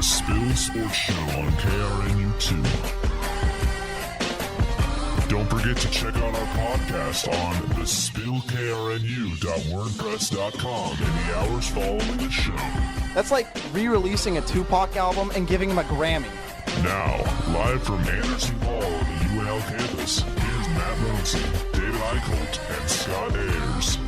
The Spill Sports Show on KRNU2. Don't forget to check out our podcast on thespillkrnu.wordpress.com in the hours following the show. That's like re-releasing a Tupac album and giving him a Grammy. Now, live from Anderson Hall on the UNL campus, here's Matt Reynoldson, David Eickholt, and Scott Ayers.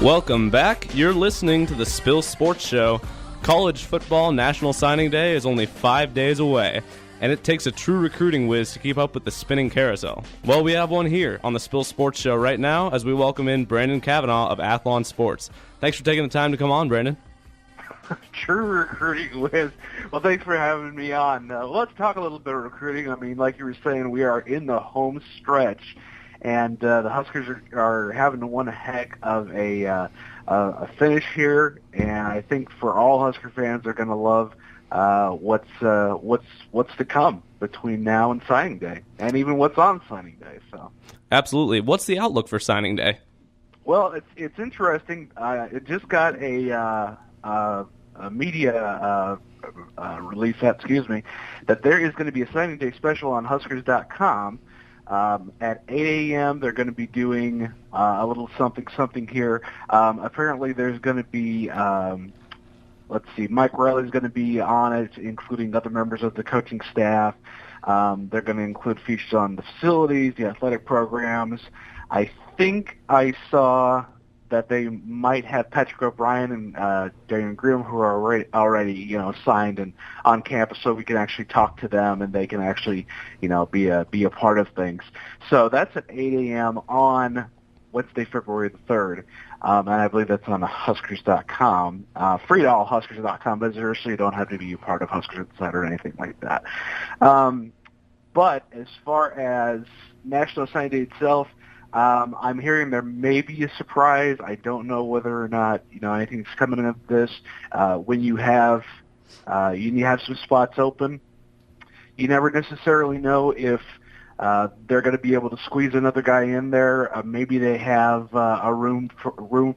Welcome back. You're listening to the Spill Sports Show. College football National Signing Day is only 5 days away, and it takes a true recruiting whiz to keep up with the spinning carousel. Well, we have one here on the Spill Sports Show right now as we welcome in Brandon Cavanaugh of Athlon Sports. Thanks for taking the time to come on, Brandon. True recruiting whiz. Well, thanks for having me on. Let's talk a little bit of recruiting. I mean, like you were saying, we are in the home stretch, and the Huskers are having one heck of a finish here. And I think for all Husker fans, they're going to love what's to come between now and signing day, and even what's on signing day. So, absolutely. What's the outlook for signing day? Well, it's interesting. It just got a media release, that there is going to be a signing day special on Huskers.com. At 8 a.m., they're going to be doing a little something here. Apparently, there's going to be, Mike Riley's going to be on it, including other members of the coaching staff. They're going to include features on the facilities, the athletic programs. I think I saw that they might have Patrick O'Brien and Darian Grimm, who are already signed and on campus, so we can actually talk to them and they can actually be a part of things. So that's at 8 a.m. on Wednesday, February the 3rd, and I believe that's on Huskers.com. Free to all Huskers.com visitors, so you don't have to be a part of Huskers Insider or anything like that. But as far as National Signing Day itself, I'm hearing there may be a surprise. I don't know whether or not anything's coming of this. When you have some spots open, you never necessarily know if they're going to be able to squeeze another guy in there. Maybe they have a room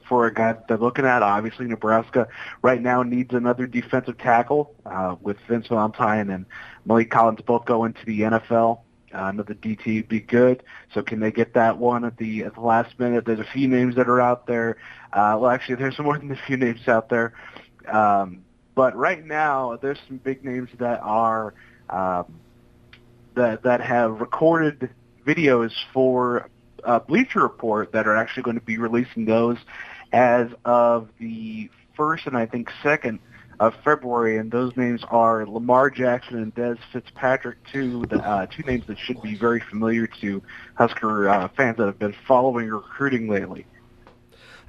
for a guy that they're looking at. Obviously, Nebraska right now needs another defensive tackle with Vince Valentine and Malik Collins both going to the NFL. Another DT would be good. So can they get that one at the last minute? There's a few names that are out there. Well, actually, there's more than a few names out there. But right now, there's some big names that are that have recorded videos for Bleacher Report that are actually going to be releasing those as of the 1st and I think 2nd of February, and those names are Lamar Jackson and Des Fitzpatrick, two names that should be very familiar to Husker fans that have been following recruiting lately.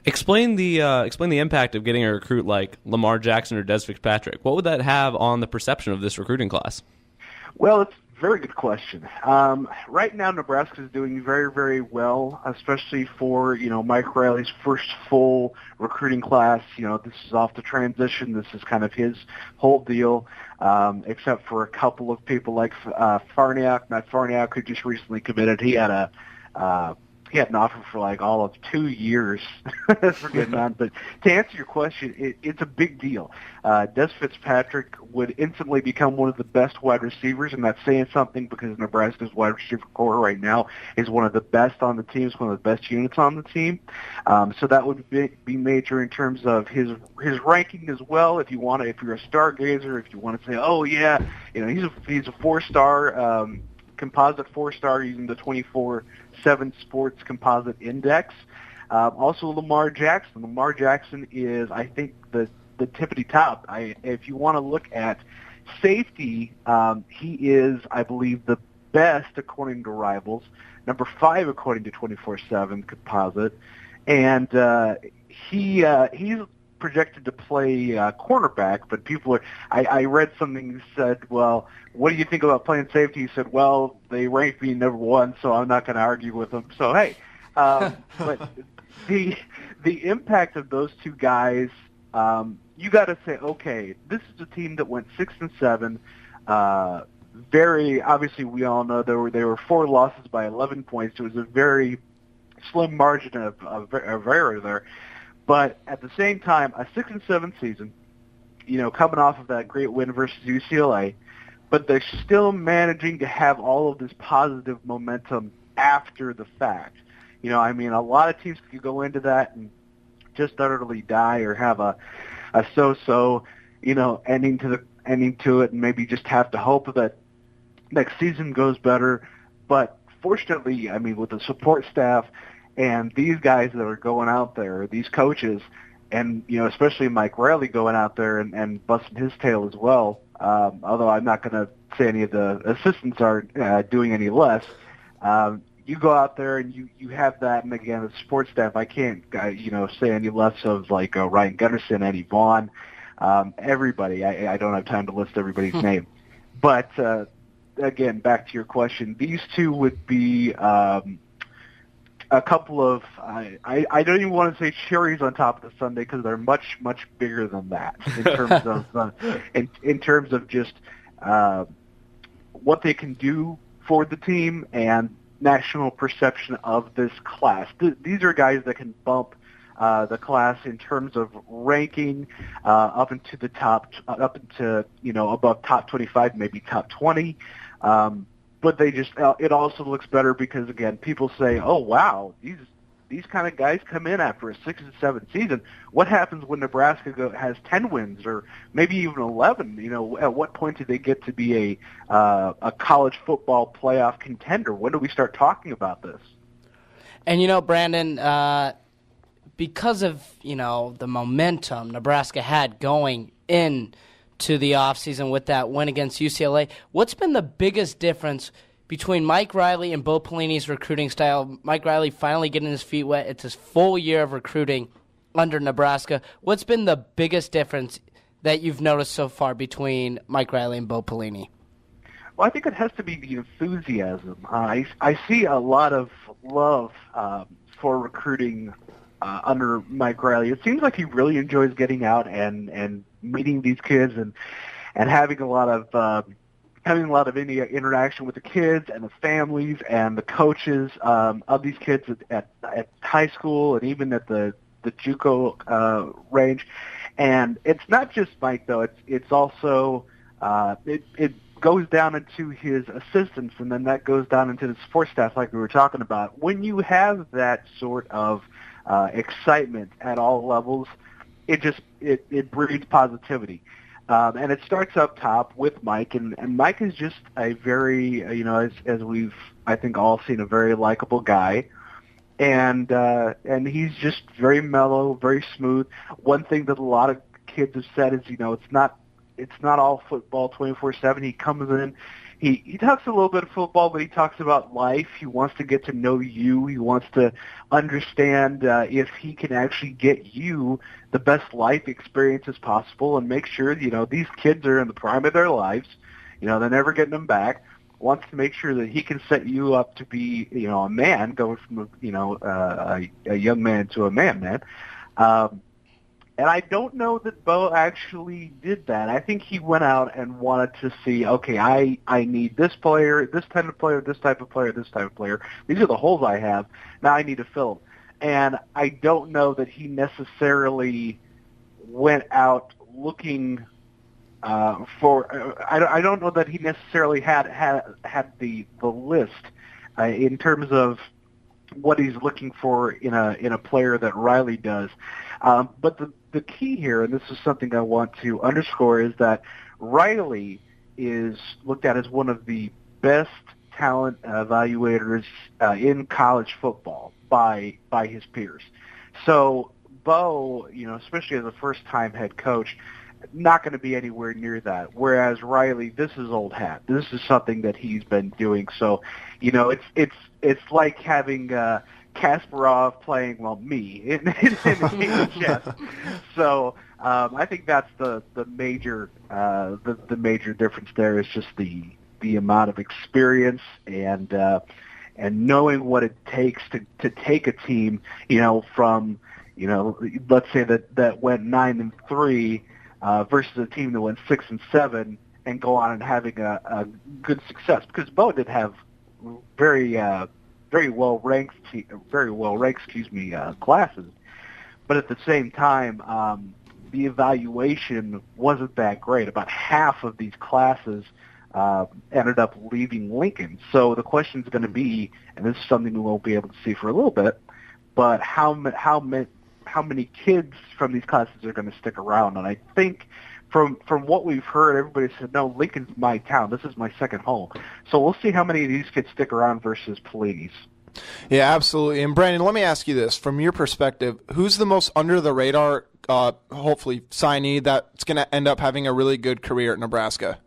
Explain the impact of getting a recruit like Lamar Jackson or Des Fitzpatrick. What would that have on the perception of this recruiting class? Well, it's a very good question. Right now, Nebraska is doing very, very well, especially for Mike Riley's first full recruiting class. This is off the transition. This is kind of his whole deal, except for a couple of people like Matt Farniak, who just recently committed. He had an offer for like all of 2 years for getting on. But to answer your question, it's a big deal. Des Fitzpatrick would instantly become one of the best wide receivers, and that's saying something because Nebraska's wide receiver core right now is one of the best on the team. It's one of the best units on the team. So that would be major in terms of his ranking as well. If you're a stargazer, if you want to say, oh yeah, he's a 4-star. Composite 4-star using the 24/7 Sports Composite Index. Also, Lamar Jackson. Lamar Jackson is, I think, the tippity top. If you want to look at safety, he is, I believe, the best according to Rivals, number 5 according to 24/7 Composite, and he's projected to play cornerback, but I read something that said, well, what do you think about playing safety? He said, well, they rank me number 1, so I'm not going to argue with them. So, hey, but the impact of those two guys, you got to say, okay, this is a team that went 6-7. Very obviously, we all know there were 4 losses by 11 points. It was a very slim margin of error there. But at the same time, a 6-7 season, coming off of that great win versus UCLA, but they're still managing to have all of this positive momentum after the fact. A lot of teams could go into that and just utterly die or have a so-so, ending to it, and maybe just have to hope that next season goes better. But fortunately, with the support staff and these guys that are going out there, these coaches, and especially Mike Riley going out there and busting his tail as well. Although I'm not going to say any of the assistants are doing any less. You go out there and you have that, and again, the support staff. I can't say any less of like Ryan Gunderson, Eddie Vaughn, everybody. I don't have time to list everybody's name, but again, back to your question, these two would be a couple of I don't even want to say cherries on top of the sundae because they're much bigger than that in terms of just what they can do for the team and national perception of this class. These are guys that can bump the class in terms of ranking up into the top, up into above top 25, maybe top 20. But they just it also looks better because again, people say, "Oh wow, these kind of guys come in after a 6 and 7 season. What happens when Nebraska has 10 wins or maybe even 11? At what point do they get to be a college football playoff contender? When do we start talking about this?" And Brandon, because of the momentum Nebraska had going into the offseason with that win against UCLA, what's been the biggest difference between Mike Riley and Bo Pelini's recruiting style? Mike Riley finally getting his feet wet. It's his full year of recruiting under Nebraska. What's been the biggest difference that you've noticed so far between Mike Riley and Bo Pelini? Well, I think it has to be the enthusiasm. I see a lot of love for recruiting under Mike Riley. It seems like he really enjoys getting out and meeting these kids and having a lot of interaction with the kids and the families and the coaches of these kids at high school and even at the JUCO range. And it's not just Mike though. It's also it goes down into his assistants, and then that goes down into the support staff like we were talking about. When you have that sort of excitement at all levels, it breeds positivity. And it starts up top with Mike, and Mike is just a very, as we've, I think, all seen, a very likable guy. And he's just very mellow, very smooth. One thing that a lot of kids have said is, it's not all football 24/7. He comes in, he talks a little bit of football, but he talks about life. He wants to get to know you. He wants to understand if he can actually get you the best life experiences possible and make sure, these kids are in the prime of their lives. They're never getting them back. Wants to make sure that he can set you up to be, a man, going from, a young man to a man. And I don't know that Bo actually did that. I think he went out and wanted to see, okay, I need this player, this type of player, this type of player, this type of player. These are the holes I have. Now I need to fill them. And I don't know that he necessarily went out looking for. I don't know that he necessarily had the list in terms of what he's looking for in a player that Riley does. But the key here, and this is something I want to underscore, is that Riley is looked at as one of the best talent evaluators in college football by his peers. So Bo, especially as a first-time head coach, not going to be anywhere near that. Whereas Riley, this is old hat. This is something that he's been doing. So, it's like having Kasparov playing, me in chess. So I think that's the major major difference there is just the amount of experience and knowing what it takes to take a team, from let's say that went 9-3 versus a team that went 6-7 and go on and having a good success, because Bo did have very well ranked classes, but at the same time, the evaluation wasn't that great. About half of these classes ended up leaving Lincoln. So the question is going to be, and this is something we won't be able to see for a little bit, but how many kids from these classes are going to stick around? And I think from what we've heard, everybody said, no, Lincoln's my town. This is my second home. So we'll see how many of these kids stick around versus Pelini's. Yeah, absolutely. And Brandon, let me ask you this. From your perspective, who's the most under-the-radar, hopefully, signee that's going to end up having a really good career at Nebraska?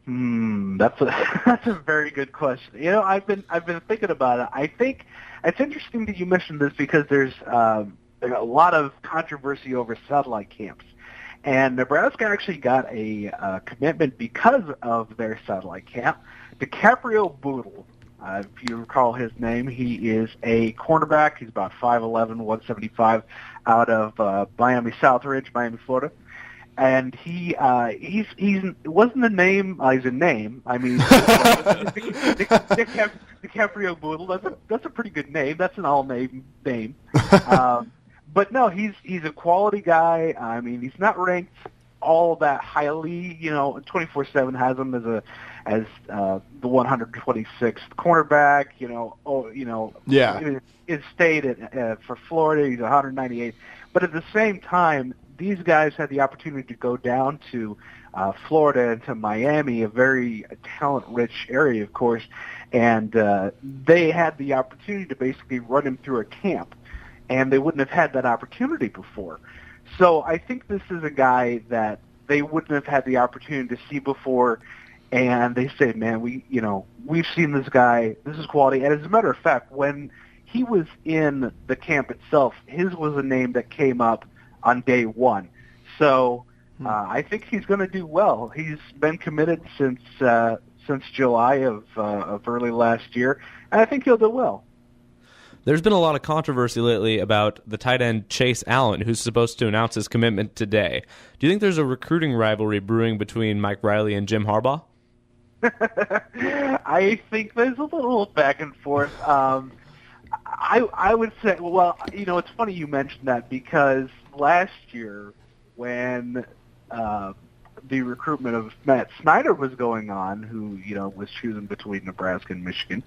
That's a very good question. You know, I've been thinking about it. I think it's interesting that you mentioned this because there's a lot of controversy over satellite camps. And Nebraska actually got a commitment because of their satellite camp. DiCaprio Boodle, if you recall his name, he is a cornerback. He's about 5'11", 175, out of Miami Southridge, Miami, Florida. And he's it wasn't a name. He's a name. I mean, DiCaprio Boodle. That's a pretty good name. That's an all-name name. But no, he's a quality guy. I mean, he's not ranked all that highly. You know, 24/7 has him as the 126th cornerback. In state for Florida, he's 198th. But at the same time, these guys had the opportunity to go down to Florida and to Miami, a very talent-rich area, of course, and they had the opportunity to basically run him through a camp. And they wouldn't have had that opportunity before. So I think this is a guy that they wouldn't have had the opportunity to see before, and they say, man, we've seen this guy. This is quality. And as a matter of fact, when he was in the camp itself, his was a name that came up on day one. So I think he's going to do well. He's been committed since July of early last year, and I think he'll do well. There's been a lot of controversy lately about the tight end Chase Allen, who's supposed to announce his commitment today. Do you think there's a recruiting rivalry brewing between Mike Riley and Jim Harbaugh? I think there's a little back and forth. I would say, well, it's funny you mentioned that because last year when the recruitment of Matt Snyder was going on, who, was choosing between Nebraska and Michigan,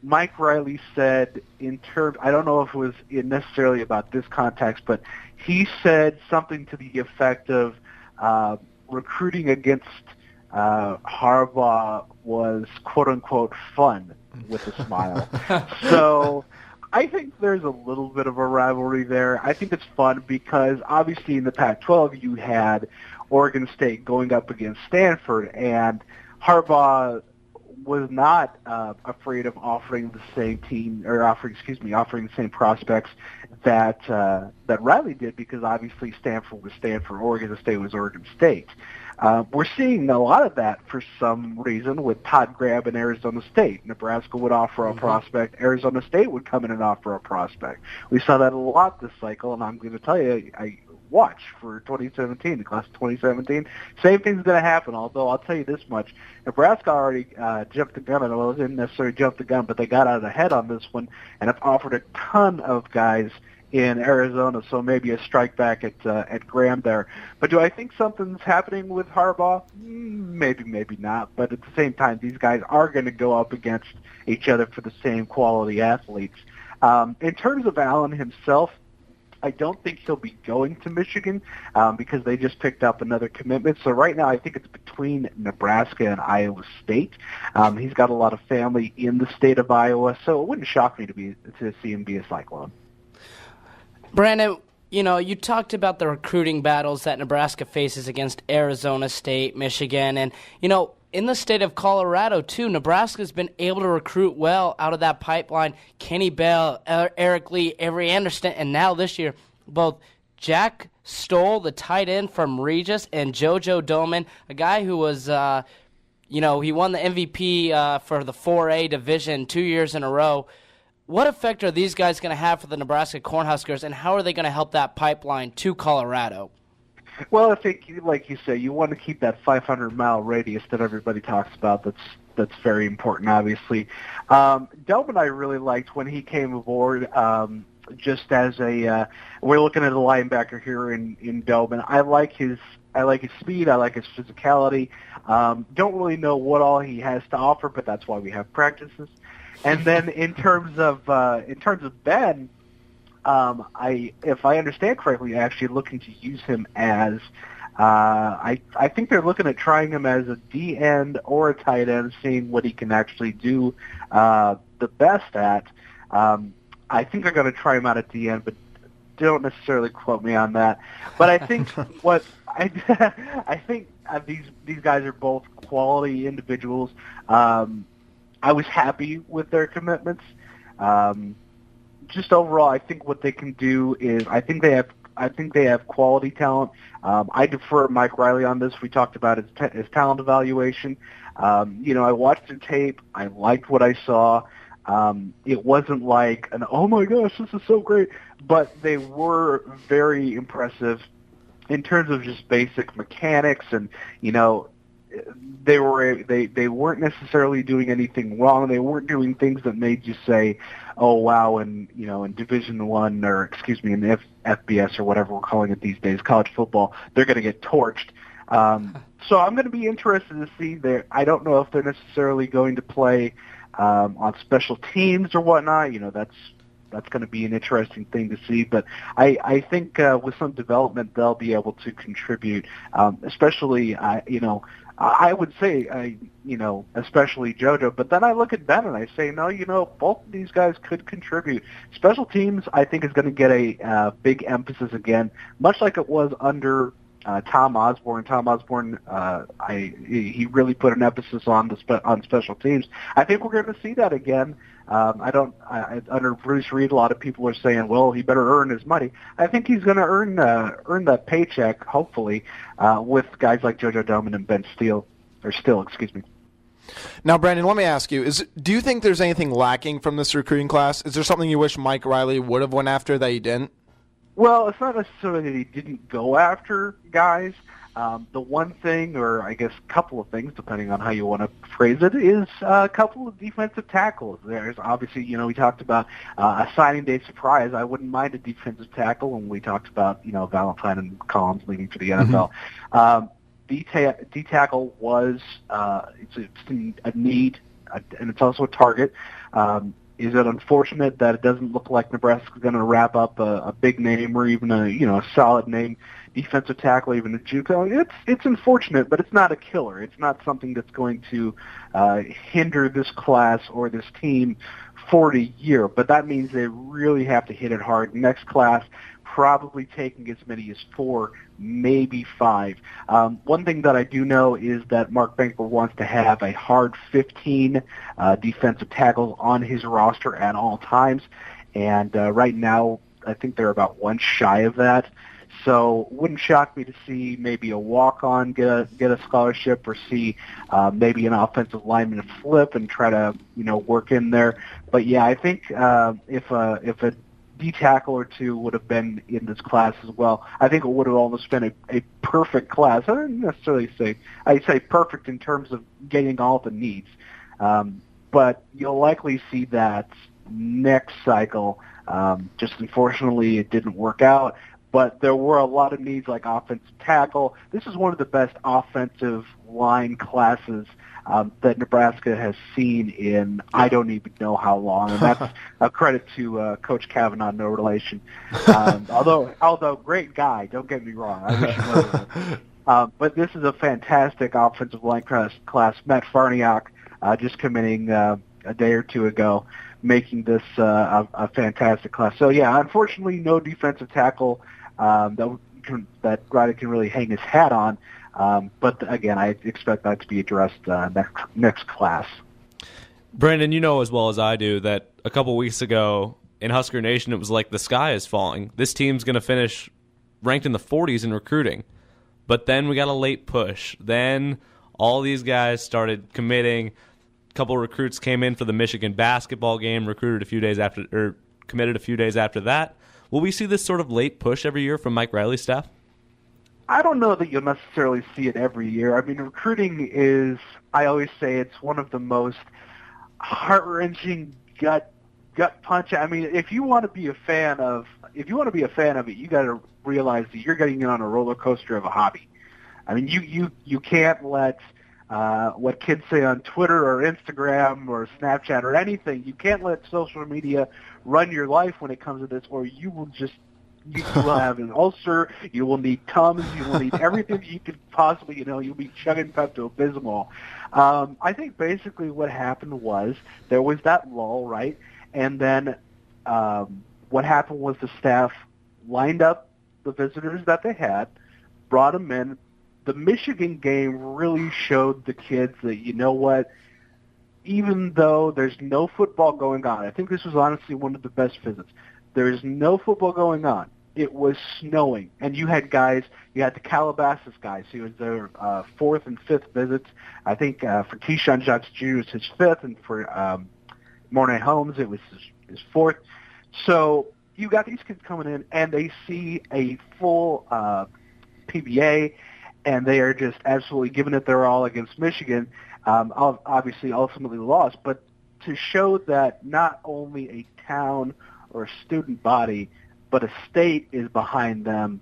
Mike Riley said I don't know if it was necessarily about this context, but he said something to the effect of recruiting against Harbaugh was quote-unquote fun, with a smile. So I think there's a little bit of a rivalry there. I think it's fun because obviously in the Pac-12 you had Oregon State going up against Stanford, and Harbaugh was not afraid of offering the same offering the same prospects that Riley did, because obviously Stanford was Stanford, Oregon State was Oregon State. We're seeing a lot of that for some reason with Todd Graham and Arizona State. Nebraska would offer a prospect. Arizona State would come in and offer a prospect. We saw that a lot this cycle, and I'm going to tell you, I watch for 2017, the class of 2017. Same thing's going to happen, although I'll tell you this much. Nebraska already jumped the gun. Well, it didn't necessarily jump the gun, but they got out ahead on this one and have offered a ton of guys in Arizona, so maybe a strike back at Graham there. But do I think something's happening with Harbaugh? Maybe, maybe not. But at the same time, these guys are going to go up against each other for the same quality athletes. In terms of Allen himself, I don't think he'll be going to Michigan because they just picked up another commitment. So right now I think it's between Nebraska and Iowa State. He's got a lot of family in the state of Iowa, so it wouldn't shock me to see him be a Cyclone. Brandon, you talked about the recruiting battles that Nebraska faces against Arizona State, Michigan, and, in the state of Colorado, too, Nebraska's been able to recruit well out of that pipeline. Kenny Bell, Eric Lee, Avery Anderson, and now this year, both Jack Stoll, the tight end from Regis, and JoJo Doman, a guy who was, he won the MVP for the 4A division 2 years in a row. What effect are these guys going to have for the Nebraska Cornhuskers, and how are they going to help that pipeline to Colorado? Well, I think, like you say, you want to keep that 500-mile radius that everybody talks about. That's very important, obviously. Delvin I really liked when he came aboard. just as we're looking at a linebacker here in Dobin. I like his speed. I like his physicality. Don't really know what all he has to offer, but that's why we have practices. And then in terms of Ben, if I understand correctly, actually looking to use him as I think they're looking at trying him as a D end or a tight end, seeing what he can actually do the best at. I think they're going to try him out at D end, but don't necessarily quote me on that. But I think I think these guys are both quality individuals. I was happy with their commitments. Just overall, I think what they can do is I think they have quality talent. I defer Mike Riley on this. We talked about his talent evaluation. I watched the tape. I liked what I saw. It wasn't like oh my gosh, this is so great, but they were very impressive in terms of just basic mechanics, and they weren't necessarily doing anything wrong. They weren't doing things that made you say, "Oh wow!" And in Division I, or excuse me, in the FBS or whatever we're calling it these days, college football, they're going to get torched. So I'm going to be interested to see there. I don't know if they're necessarily going to play on special teams or whatnot. That's going to be an interesting thing to see. But I think with some development, they'll be able to contribute, especially, I would say, especially JoJo. But then I look at Ben and I say, no, both of these guys could contribute. Special teams, I think, is going to get a big emphasis again, much like it was under Tom Osborne. Tom Osborne, he really put an emphasis on on special teams. I think we're going to see that again. Under Bruce Reed, a lot of people are saying, well, he better earn his money. I think he's going to earn that paycheck, hopefully, with guys like JoJo Doman and Ben Still, excuse me. Now, Brandon, let me ask you, do you think there's anything lacking from this recruiting class? Is there something you wish Mike Riley would have went after that he didn't? Well, it's not necessarily that he didn't go after guys. The one thing, or I guess a couple of things, depending on how you want to phrase it, is a couple of defensive tackles. There's obviously, we talked about a signing day surprise. I wouldn't mind a defensive tackle, and we talked about, Valentine and Collins leaving for the NFL. D tackle was it's a need, and it's also a target. Is it unfortunate that it doesn't look like Nebraska's going to wrap up a big name or even a solid name defensive tackle, even a JUCO? It's unfortunate, but it's not a killer. It's not something that's going to hinder this class or this team for the year. But that means they really have to hit it hard. Next class, probably taking as many as 4, maybe 5. One thing that I do know is that Mark Banker wants to have a hard 15 defensive tackles on his roster at all times, and right now I think they're about one shy of that. So wouldn't shock me to see maybe a walk-on get a scholarship, or see maybe an offensive lineman flip and try to work in there. But yeah, I think if a D tackle or two would have been in this class as well, I think it would have almost been a perfect class. I don't necessarily say, I'd say perfect in terms of getting all the needs. But you'll likely see that next cycle. Just unfortunately it didn't work out. But there were a lot of needs like offensive tackle. This is one of the best offensive line classes that Nebraska has seen in I don't even know how long, and that's a credit to Coach Cavanaugh, no relation. Although great guy, don't get me wrong. I wish you knew. But this is a fantastic offensive line class. Matt Farniak just committing a day or two ago, making this a fantastic class. So yeah, unfortunately, no defensive tackle that Riley can really hang his hat on. But again, I expect that to be addressed next class. Brandon, you know as well as I do that a couple weeks ago in Husker Nation, it was like the sky is falling. This team's going to finish ranked in the 40s in recruiting. But then we got a late push. Then all these guys started committing. A couple recruits came in for the Michigan basketball game, committed a few days after that. Will we see this sort of late push every year from Mike Riley's staff? I don't know that you'll necessarily see it every year. I mean, recruiting is, I always say, it's one of the most heart-wrenching, gut punch. I mean, if you want to be a fan of it, you got to realize that you're getting in on a roller coaster of a hobby. I mean, you can't let what kids say on Twitter or Instagram or Snapchat or anything. You can't let social media run your life when it comes to this, or you will have an ulcer. You will need Tums. You will need everything you could possibly. You'll be chugging Pepto-Bismol. I think basically what happened was there was that lull, right? And then what happened was the staff lined up the visitors that they had, brought them in. The Michigan game really showed the kids that, you know what, even though there's no football going on, I think this was honestly one of the best visits. There's no football going on. It was snowing, and you had the Calabasas guys. He was their fourth and fifth visits. I think for Keyshawn Johnson Jr. was his fifth, and for Mornay Holmes it was his fourth. So you got these kids coming in, and they see a full PBA, and they are just absolutely giving it their all against Michigan. Obviously, ultimately lost, but to show that not only a town or a student body, but a state is behind them.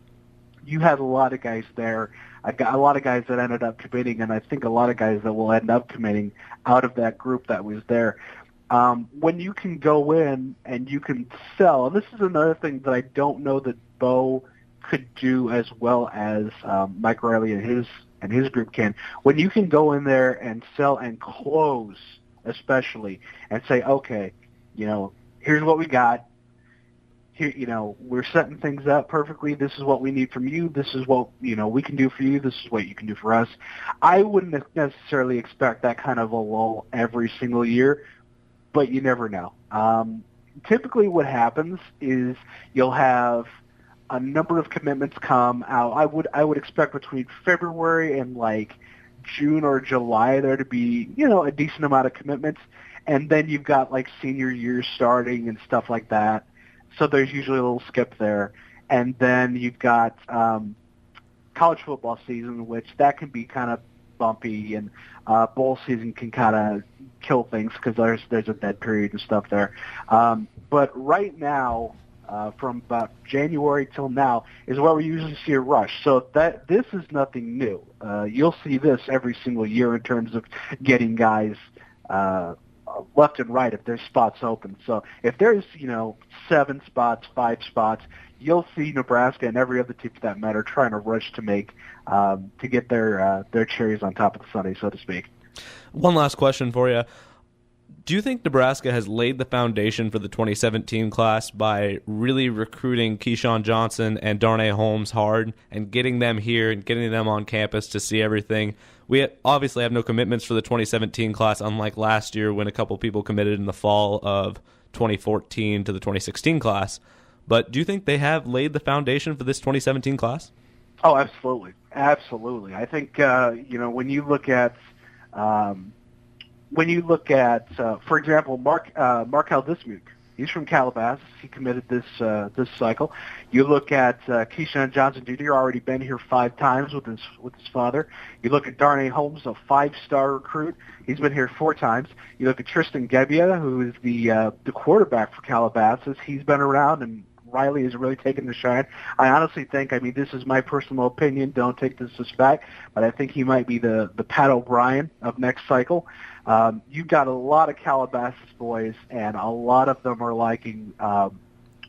You had a lot of guys there. I got a lot of guys that ended up committing, and I think a lot of guys that will end up committing out of that group that was there. When you can go in and you can sell, and this is another thing that I don't know that Bo could do as well as Mike Riley and his group can. When you can go in there and sell and close, especially, and say, okay, here's what we got. Here, we're setting things up perfectly. This is what we need from you. This is what, we can do for you. This is what you can do for us. I wouldn't necessarily expect that kind of a lull every single year, but you never know. Typically what happens is you'll have a number of commitments come out. I would expect between February and like June or July there to be, a decent amount of commitments. And then you've got like senior year starting and stuff like that. So there's usually a little skip there. And then you've got college football season, which that can be kind of bumpy, and bowl season can kind of kill things because there's a dead period and stuff there. But right now, from about January till now, is where we usually see a rush. So this is nothing new. You'll see this every single year in terms of getting guys left and right if there's spots open. So if there's 7 spots, 5 spots, you'll see Nebraska and every other team for that matter trying to rush to get their cherries on top of the sundae, so to speak. One last question for you. Do you think Nebraska has laid the foundation for the 2017 class by really recruiting Keyshawn Johnson and Darnay Holmes hard and getting them here and getting them on campus to see everything? We obviously have no commitments for the 2017 class, unlike last year when a couple people committed in the fall of 2014 to the 2016 class. But do you think they have laid the foundation for this 2017 class? Oh, absolutely. Absolutely. I think, when you look at for example, Markel Dismuke, he's from Calabasas. He committed this cycle. You look at Keyshawn Johnson Jr., already been here 5 times with his father. You look at Darnay Holmes, a 5-star recruit. He's been here 4 times. You look at Tristan Gebbia, who is the quarterback for Calabasas. He's been around, and Riley has really taken the shine. I honestly think, this is my personal opinion, don't take this as fact, but I think he might be the Pat O'Brien of next cycle. You've got a lot of Calabasas boys, and a lot of them are liking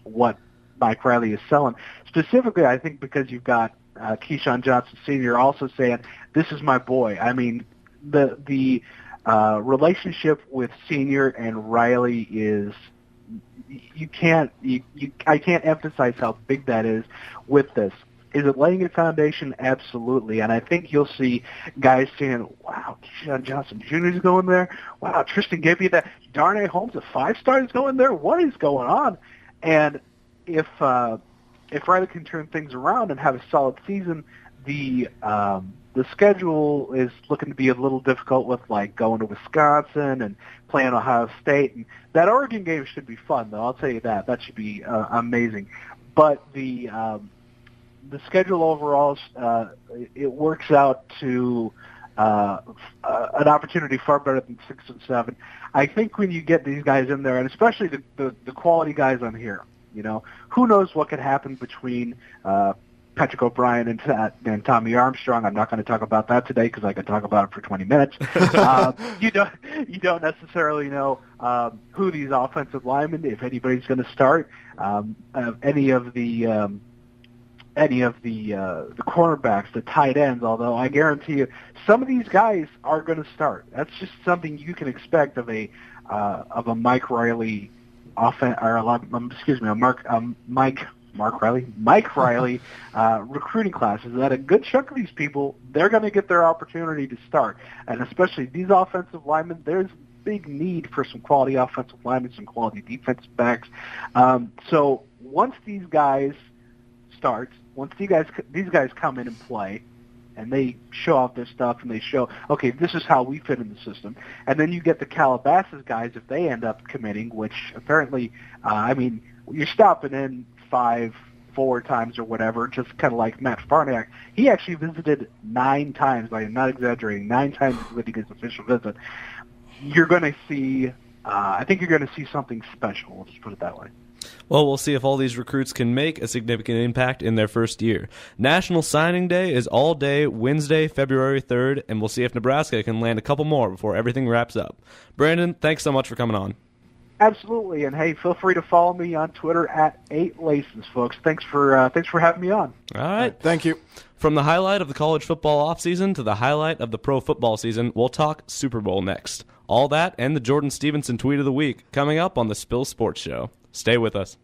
what Mike Riley is selling. Specifically, I think because you've got Keyshawn Johnson Sr. also saying, this is my boy. The relationship with Senior and Riley is I can't emphasize how big that is with this. Is it laying a foundation? Absolutely. And I think you'll see guys saying, wow, Keyshawn Johnson Jr. is going there. Wow, Tristan Gebbia, that Darnay Holmes, a 5-star, is going there. What is going on? And if Riley can turn things around and have a solid season, the schedule is looking to be a little difficult with like going to Wisconsin and playing Ohio State. And that Oregon game should be fun, though. I'll tell you that. That should be amazing. But the schedule overall, it works out to an opportunity far better than 6 and 7. I think when you get these guys in there, and especially the quality guys on here, who knows what could happen between Patrick O'Brien and Tommy Armstrong. I'm not going to talk about that today because I could talk about it for 20 minutes. You don't necessarily know who these offensive linemen, if anybody's going to start, any of the cornerbacks, the tight ends. Although I guarantee you, some of these guys are going to start. That's just something you can expect of a Mike Riley offense, or Mike Riley recruiting classes. That a good chunk of these people, they're going to get their opportunity to start, and especially these offensive linemen. There's big need for some quality offensive linemen, some quality defensive backs. So once these guys start, once these guys come in and play, and they show off their stuff, and they show, okay, this is how we fit in the system. And then you get the Calabasas guys, if they end up committing, which apparently, you're stopping in 4 times or whatever, just kind of like Matt Farniak. He actually visited 9 times. I am not exaggerating. 9 times including his official visit. You're going to see, I think you're going to see something special. Let's just put it that way. Well, we'll see if all these recruits can make a significant impact in their first year. National Signing Day is all day Wednesday, February 3rd, and we'll see if Nebraska can land a couple more before everything wraps up. Brandon, thanks so much for coming on. Absolutely, and hey, feel free to follow me on Twitter at 8Laces, folks. Thanks for having me on. All right. Thank you. From the highlight of the college football offseason to the highlight of the pro football season, we'll talk Super Bowl next. All that and the Jordan Stevenson tweet of the week coming up on the Spill Sports Show. Stay with us.